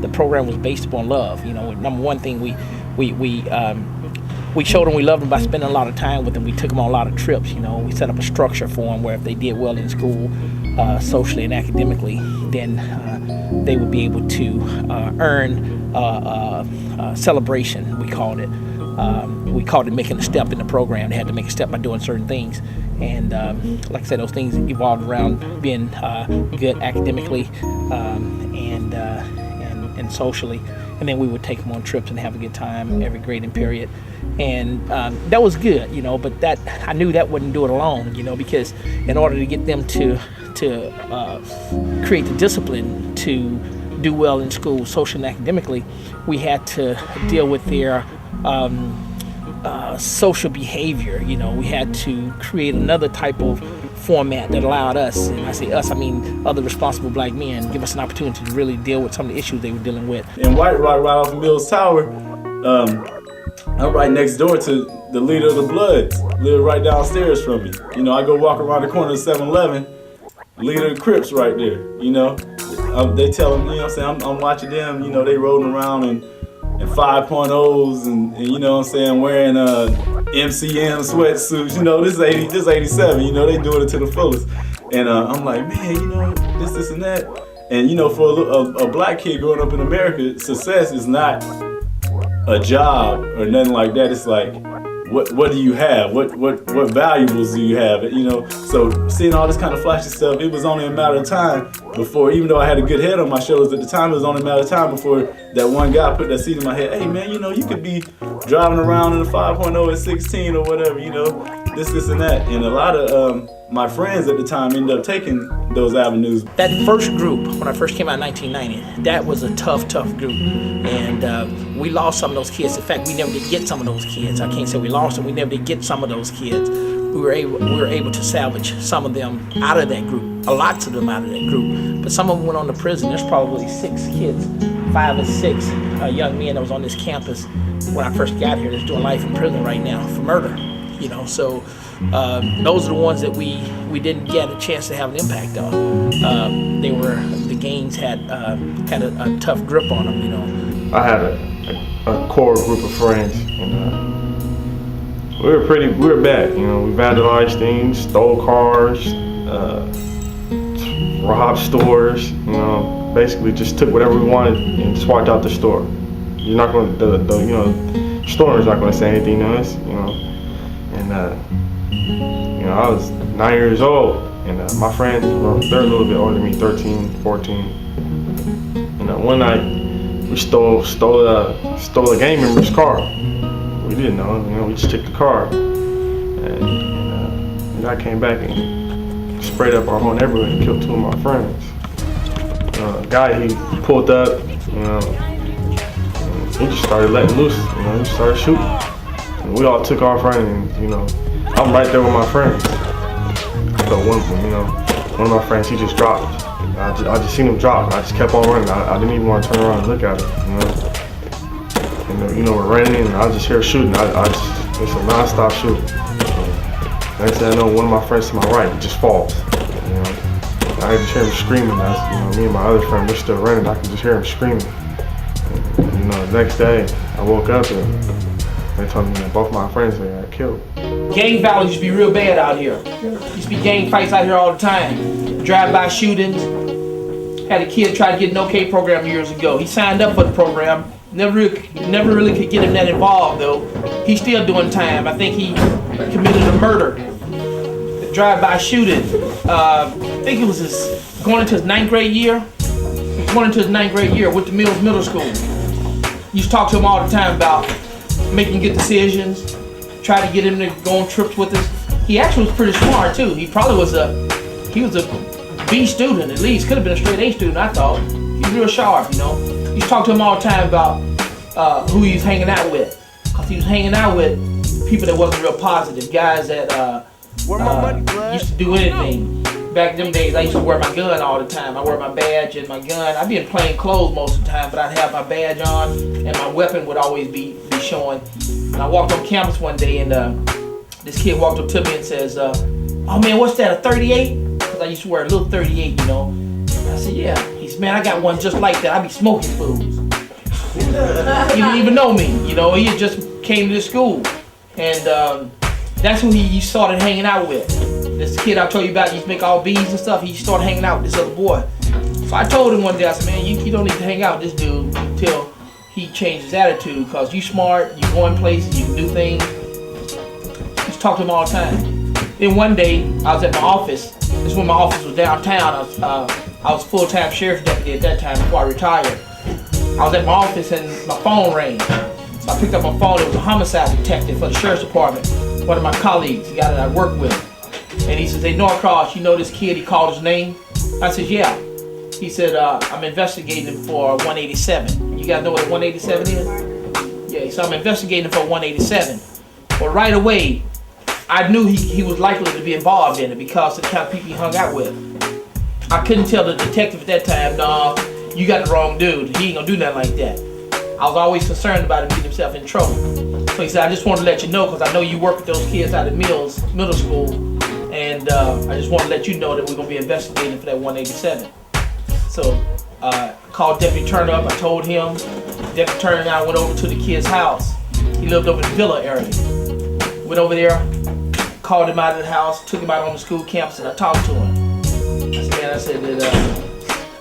the program was based upon love. Number one thing, we showed them we loved them by spending a lot of time with them. We took them on a lot of trips. We set up a structure for them where if they did well in school, socially and academically, then they would be able to earn celebration. We called it making a step in the program. They had to make a step by doing certain things. And like I said, those things evolved around being good academically and socially. And then we would take them on trips and have a good time every grading period. And that was good, but that I knew that wouldn't do it alone, because in order to get them to create the discipline to do well in school, socially and academically, we had to deal with their social behavior. We had to create another type of format that allowed us, and I say us, I mean other responsible black men, give us an opportunity to really deal with some of the issues they were dealing with. In White Rock, right off of Mills Tower, I'm right next door to the leader of the Bloods, live right downstairs from me. I go walk around the corner of 7-Eleven, leader of the Crips right there, They tell them, I'm watching them, they rolling around in 5.0s and wearing MCM sweatsuits. This is 87, they doing it to the fullest. And I'm like, man, this and that. And for a black kid growing up in America, success is not a job or nothing like that. It's like, what do you have? What valuables do you have? So seeing all this kind of flashy stuff, it was only a matter of time before, even though I had a good head on my shoulders at the time, it was only a matter of time before that one guy put that seed in my head. Hey man, you could be driving around in a 5.0 at 16 or whatever, this and that. And a lot of my friends at the time ended up taking those avenues. That first group, when I first came out in 1990, that was a tough group. And we lost some of those kids. In fact, we never did get some of those kids. I can't say we lost them, we never did get some of those kids. We were able to salvage some of them out of that group, lots of them out of that group. But some of them went on to prison. There's probably 6 kids, 5 or 6 young men that was on this campus when I first got here that's doing life in prison right now for murder. So those are the ones that we didn't get a chance to have an impact on. The gangs had a tough grip on them. I had a core group of friends, and we were bad. We vandalized things, stole cars, robbed stores. Basically just took whatever we wanted and swiped out the store. You're not going to the store is not going to say anything to us. And I was 9 years old, and my friends, they're a little bit older than me, 13, 14. One night we stole a gang member's car. We didn't know, we just took the car, and the guy came back and sprayed up our whole neighborhood and killed 2 of my friends. The guy, he pulled up, he just started letting loose, he just started shooting. And we all took off running, and I'm right there with my friends. So one of my friends, he just dropped. I just seen him drop. I just kept on running. I didn't even want to turn around and look at him, And we're running, and I just hear shooting. It's a non-stop shooting. Next thing I know, one of my friends to my right just falls. I just hear him screaming. Me and my other friend, we're still running. I can just hear him screaming. And, the next day, I woke up and they told me that both my friends got killed. Gang violence used to be real bad out here. Used to be gang fights out here all the time. Drive-by shootings. Had a kid try to get an OK program years ago. He signed up for the program. Never really could get him that involved though. He's still doing time. I think he committed a murder. A drive-by shooting. I think it was going into his 9th grade year. Going into his 9th grade year with the Mills Middle School. Used to talk to him all the time about making good decisions. Try to get him to go on trips with us. He actually was pretty smart too. He probably was a B student at least. Could have been a straight A student, I thought. He was real sharp, Used to talk to him all the time about who he was hanging out with. Cause he was hanging out with people that wasn't real positive, guys that used to do anything. Back in them days, I used to wear my gun all the time. I wear my badge and my gun. I'd be in plain clothes most of the time, but I'd have my badge on and my weapon would always be showing. And I walked on campus one day and this kid walked up to me and says, oh man, what's that, a 38? Because I used to wear a little 38, I said, yeah. He said, man, I got one just like that. I be smoking fools. He didn't even know me, you know. He had just came to the school, and that's who he started hanging out with. This kid I told you about, he used to make all beads and stuff. He started hanging out with this other boy. So I told him one day, I said, man, you don't need to hang out with this dude until he changed his attitude, because you smart, you going places, you can do things. Just talk to him all the time. Then one day, I was at my office. This is when my office was downtown. I was full-time sheriff's deputy at that time before I retired. I was at my office and my phone rang. So I picked up my phone. It was a homicide detective for the sheriff's department, one of my colleagues, the guy that I work with. And he says, hey, Norcross, you know this kid? He called his name. I said, yeah. He said, I'm investigating him for 187. You guys know what 187 is? Yeah, so I'm investigating him for 187. But right away, I knew he was likely to be involved in it because of the kind of people he hung out with. I couldn't tell the detective at that time, nah, you got the wrong dude. He ain't gonna do nothing like that. I was always concerned about him getting himself in trouble. So he said, I just wanted to let you know, because I know you work with those kids out of Mills Middle School, and I just want to let you know that we're gonna be investigating for that 187. So called Deputy Turner up, I told him. Deputy Turner and I went over to the kid's house. He lived over in the Villa area. Went over there, called him out of the house, took him out on the school campus, and I talked to him.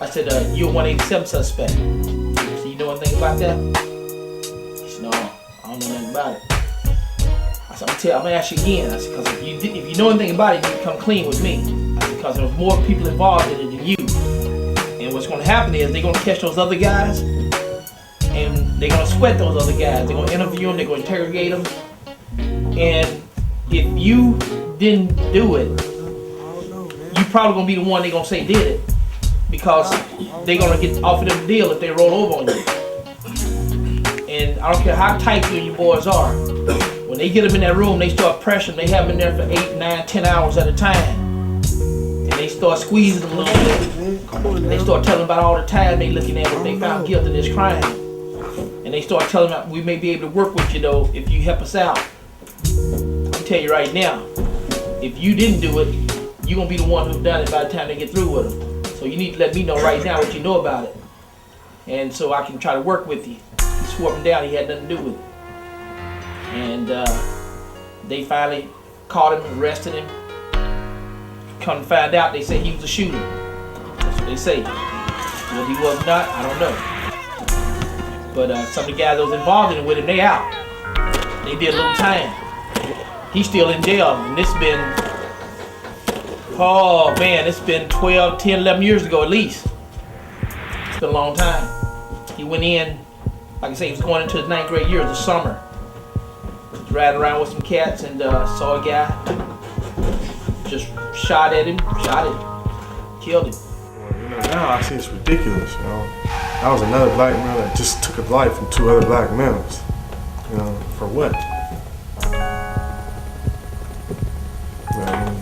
I said, you're a 187 suspect. So you know anything about that? He said, no, I don't know nothing about it. I said, I'm gonna ask you again. I said, because if you know anything about it, you can come clean with me. I said, because there's more people involved in it than you. And what's gonna happen is they're gonna catch those other guys, and they're gonna sweat those other guys. They're gonna interview them, they're gonna interrogate them. And if you didn't do it, you probably gonna be the one they're gonna say did it, because they're gonna get offered them a deal if they roll over on you. And I don't care how tight you and your boys are, when they get them in that room, they start pressuring. They have them in there for 8, 9, 10 hours at a time, and they start squeezing them a little bit. They start telling about all the time they looking at if they found guilty of this crime, and they start telling them, we may be able to work with you though if you help us out. I'll tell you right now, if you didn't do it, you're gonna be the one who done it by the time they get through with them. So you need to let me know right now what you know about it, and so I can try to work with you. He swore up and down he had nothing to do with it. And they finally caught him, arrested him. Come to find out, they say he was a shooter. That's what they say. Whether he was or not, I don't know. But some of the guys that was involved in it with him, they out. They did a little time. He's still in jail, and this been, oh man, it's been 12, 10, 11 years ago at least. It's been a long time. He went in, like I say, he was going into his 9th grade year, the summer. He was riding around with some cats and saw a guy, just shot at him, killed him. You know, now I see it's ridiculous, you know. That was another black man that just took his life from 2 other black males. You know, for what? You know,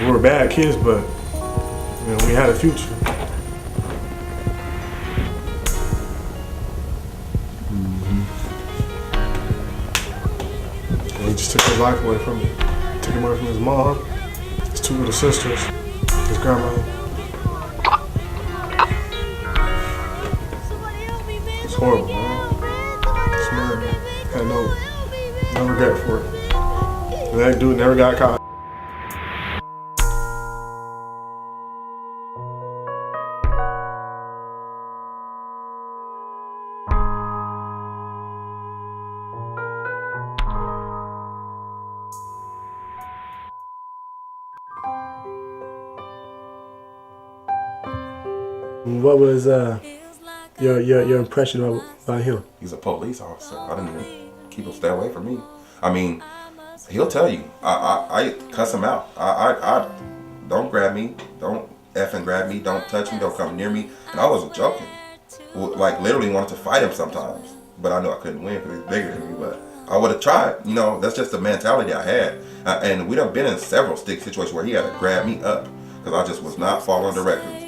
we were bad kids, but you know, we had a future. And he just took his life away from him. Took him away from his mom, his 2 little sisters, his grandmother. It's horrible, man. It's murder. Had no regret for it. And that dude never got caught. What was your impression about him? He's a police officer. I didn't keep him stay away from me. I mean, he'll tell you. I cuss him out. I don't grab me. Don't effing grab me. Don't touch me. Don't come near me. And I wasn't joking. Like literally wanted to fight him sometimes, but I knew I couldn't win because he's bigger than me. But I would have tried. You know, that's just the mentality I had. And we done been in several stick situations where he had to grab me up because I just was not following directions.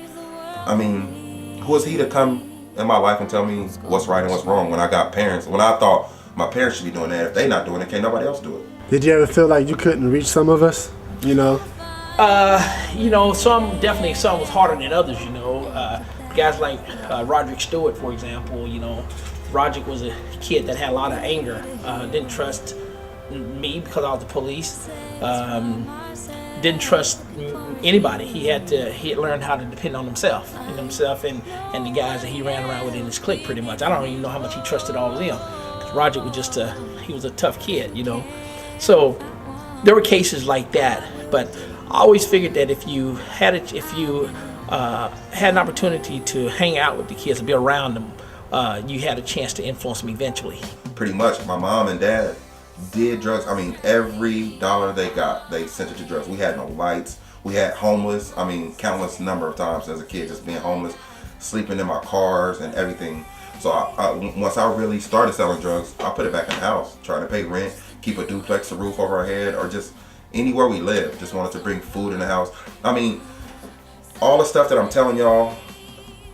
I mean, who is he to come in my life and tell me what's right and what's wrong when I got parents? When I thought my parents should be doing that. If they not doing it, can't nobody else do it. Did you ever feel like you couldn't reach some of us? You know, You know, some was harder than others. You know, guys like Roderick Stewart, for example. You know, Roderick was a kid that had a lot of anger. Didn't trust me because I was the police. Didn't trust anybody. He had learned how to depend on himself and the guys that he ran around with in his clique. Pretty much, I don't even know how much he trusted all of them. Roderick was just he was a tough kid, you know. So there were cases like that, but I always figured that if you had an opportunity to hang out with the kids and be around them, you had a chance to influence them eventually. Pretty much, my mom and dad did drugs. I mean, every dollar they got, they sent it to drugs. We had no lights. We had homeless. I mean, countless number of times as a kid, just being homeless, sleeping in my cars and everything. So once I really started selling drugs, I put it back in the house, trying to pay rent, keep a duplex, a roof over our head, or just anywhere we live. Just wanted to bring food in the house. I mean, all the stuff that I'm telling y'all,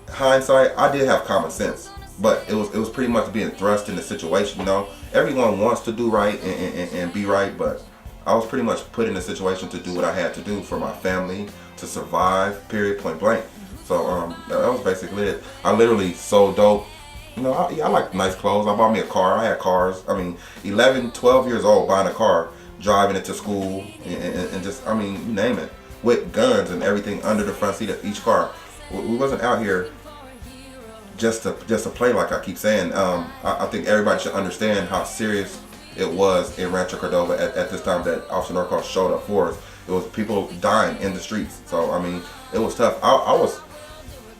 hindsight, I did have common sense, but it was pretty much being thrust in the situation. You know, everyone wants to do right and be right, but I was pretty much put in a situation to do what I had to do for my family to survive. Period. Point blank. So that was basically it. I literally sold dope. You know, I like nice clothes. I bought me a car. I had cars. I mean, 11, 12 years old, buying a car, driving it to school, and just, I mean, you name it, with guns and everything under the front seat of each car. We wasn't out here just to play, like I keep saying. I think everybody should understand how serious it was in Rancho Cordova at this time that Officer Norcross showed up for us. It was people dying in the streets. So, I mean, it was tough. I was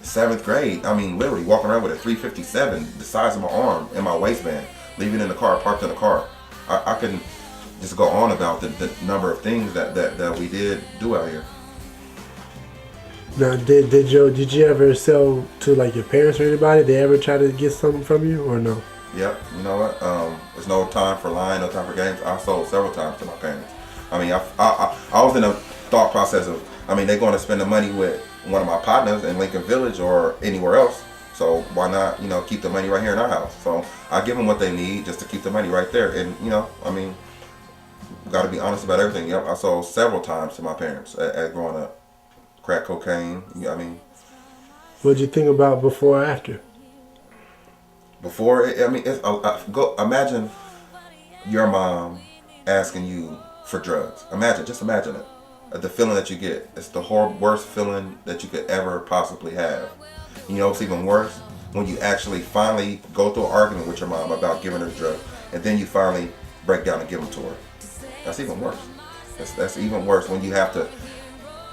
7th grade, I mean, literally walking around with a .357 the size of my arm in my waistband, leaving in the car, parked in the car. I couldn't just go on about the number of things that we did do out here. Now, did you ever sell to like your parents or anybody? They ever try to get something from you or no? Yep, you know what? There's no time for lying, no time for games. I sold several times to my parents. I mean, I was in a thought process of, I mean, they're going to spend the money with one of my partners in Lincoln Village or anywhere else. So why not, you know, keep the money right here in our house? So I give them what they need just to keep the money right there. And, you know, I mean, got to be honest about everything. Yep, I sold several times to my parents at growing up. Crack cocaine, you know, I mean. What'd you think about before or after? Before, I mean, imagine your mom asking you for drugs. Just imagine it. The feeling that you get. It's the worst feeling that you could ever possibly have. You know, it's even worse when you actually finally go through an argument with your mom about giving her drugs, and then you finally break down and give them to her. That's even worse. That's even worse when you have to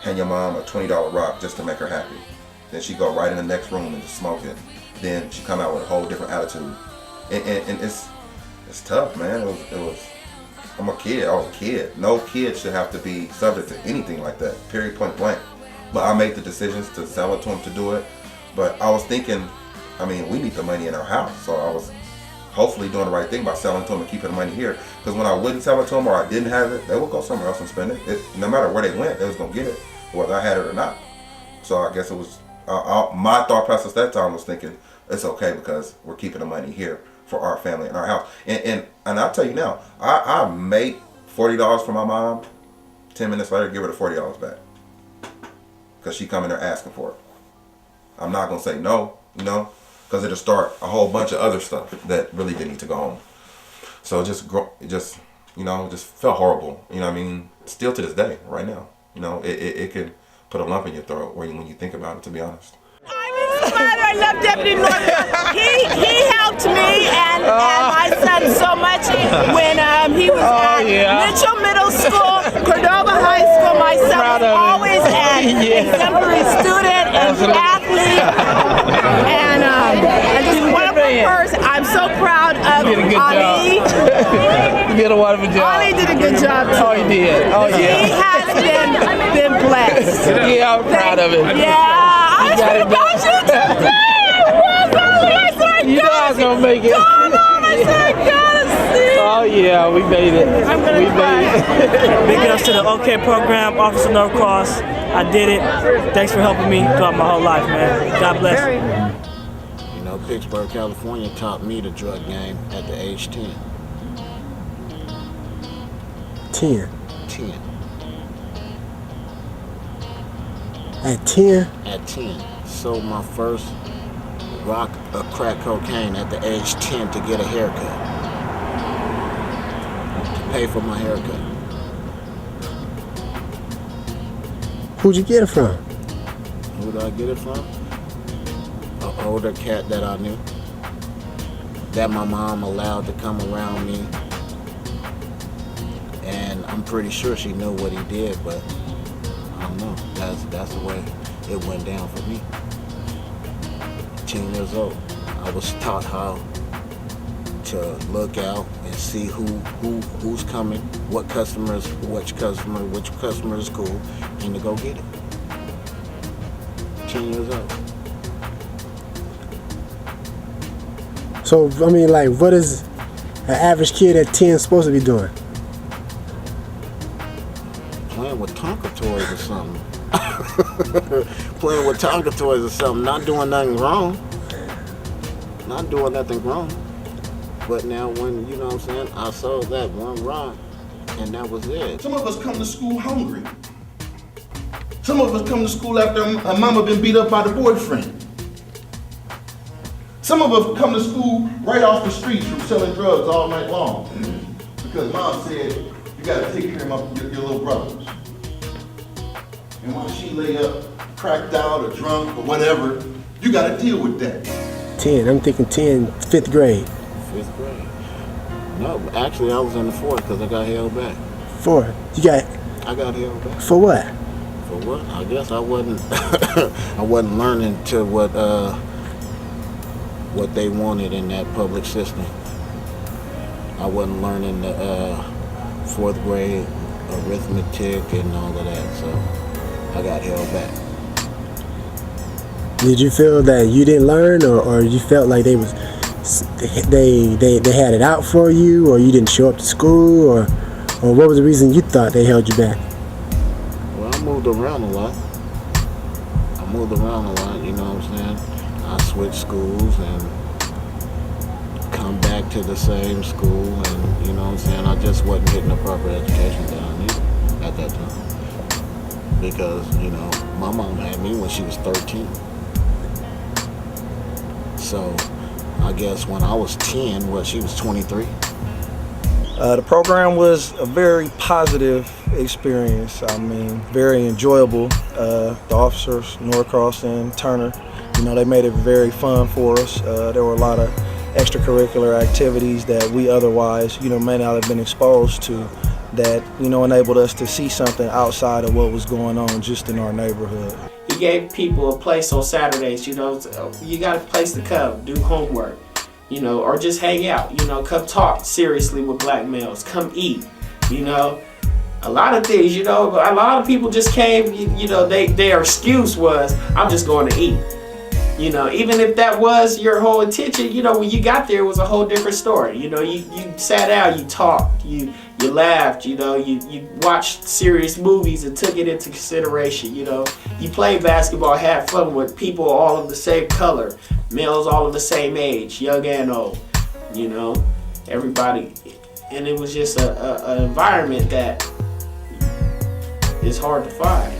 hand your mom a $20 rock just to make her happy. Then she go right in the next room and just smoke it. Then she come out with a whole different attitude. And it's tough, man. It was. I'm a kid. I was a kid. No kid should have to be subject to anything like that. Period. Point blank. But I made the decisions to sell it to him to do it. But I was thinking, I mean, we need the money in our house. So I was hopefully doing the right thing by selling to them and keeping the money here. Because when I wouldn't sell it to them or I didn't have it, they would go somewhere else and spend it. No matter where they went, they was going to get it, whether I had it or not. So I guess it was, my thought process that time was thinking, it's okay because we're keeping the money here for our family and our house. And I'll tell you now, I made $40 for my mom. 10 minutes later, give her the $40 back. Because she come in there asking for it. I'm not going to say no, you know, because it'll start a whole bunch of other stuff that really didn't need to go on. So just felt horrible. You know what I mean? Still to this day, right now. You know, it can put a lump in your throat when you think about it, to be honest. I love Deputy Norcross. He helped me and my son so much when he was at Mitchell Middle School, Cordova High School. My son was always an exemplary student and athlete, and just a wonderful person. I'm so proud of Ali. You did a wonderful job. Ali did a good job too. Oh, he did. Oh, yeah. He has been blessed. Yeah, I'm proud of it. Yeah. I was thinking about you today. You know I was gonna make it. Oh yeah, we made it. I'm gonna cry. Big ups to the OK program, Officer Norcross. I did it. Thanks for helping me throughout my whole life, man. God bless you. You know, Pittsburgh, California taught me the drug game at the age 10. 10. 10. At 10? At 10. Sold my first rock of crack cocaine at the age 10 to get a haircut. To pay for my haircut. Who'd you get it from? Who did I get it from? An older cat that I knew. That my mom allowed to come around me. And I'm pretty sure she knew what he did, but I don't know. That's the way it went down for me. 10 years old. I was taught how to look out and see who's coming, which customer is cool, and to go get it. 10 years old. So, I mean, like, what is an average kid at 10 supposed to be doing? Playing with Tonka toys or something. Playing with Tonka toys or something. Not doing nothing wrong. Not doing nothing wrong. But now when, you know what I'm saying, I sold that one rock and that was it. Some of us come to school hungry. Some of us come to school after a mama been beat up by the boyfriend. Some of us come to school right off the streets from selling drugs all night long. Because mom said, you gotta take care of your little brothers. And while she lay up, cracked out or drunk or whatever, you gotta deal with that. 10, I'm thinking 10, 5th grade. 5th grade. No, actually I was in the 4th because I got held back. 4. I got held back. For what? For what? I guess I wasn't I wasn't learning to what they wanted in that public system. I wasn't learning the 4th grade arithmetic and all of that, so I got held back. Did you feel that you didn't learn, or you felt like they had it out for you, or you didn't show up to school, or what was the reason you thought they held you back? Well, I moved around a lot. You know what I'm saying? I switched schools and come back to the same school, and you know what I'm saying? I just wasn't getting the proper education that I needed at that time. Because, you know, my mom had me when she was 13. So, I guess when I was 10, she was 23. The program was a very positive experience. I mean, very enjoyable. The officers, Norcross and Turner, you know, they made it very fun for us. There were a lot of extracurricular activities that we otherwise, you know, may not have been exposed to, that, you know, enabled us to see something outside of what was going on just in our neighborhood. He gave people a place on Saturdays, you know, you got a place to come, do homework, you know, or just hang out, you know, come talk seriously with black males, come eat, you know. A lot of things, you know, a lot of people just came, you know, their excuse was, I'm just going to eat. You know, even if that was your whole intention, you know, when you got there, it was a whole different story. You know, you sat down, you talked, you laughed, you know, you watched serious movies and took it into consideration, you know. You played basketball, had fun with people all of the same color, males all of the same age, young and old, you know, everybody. And it was just an environment that is hard to find.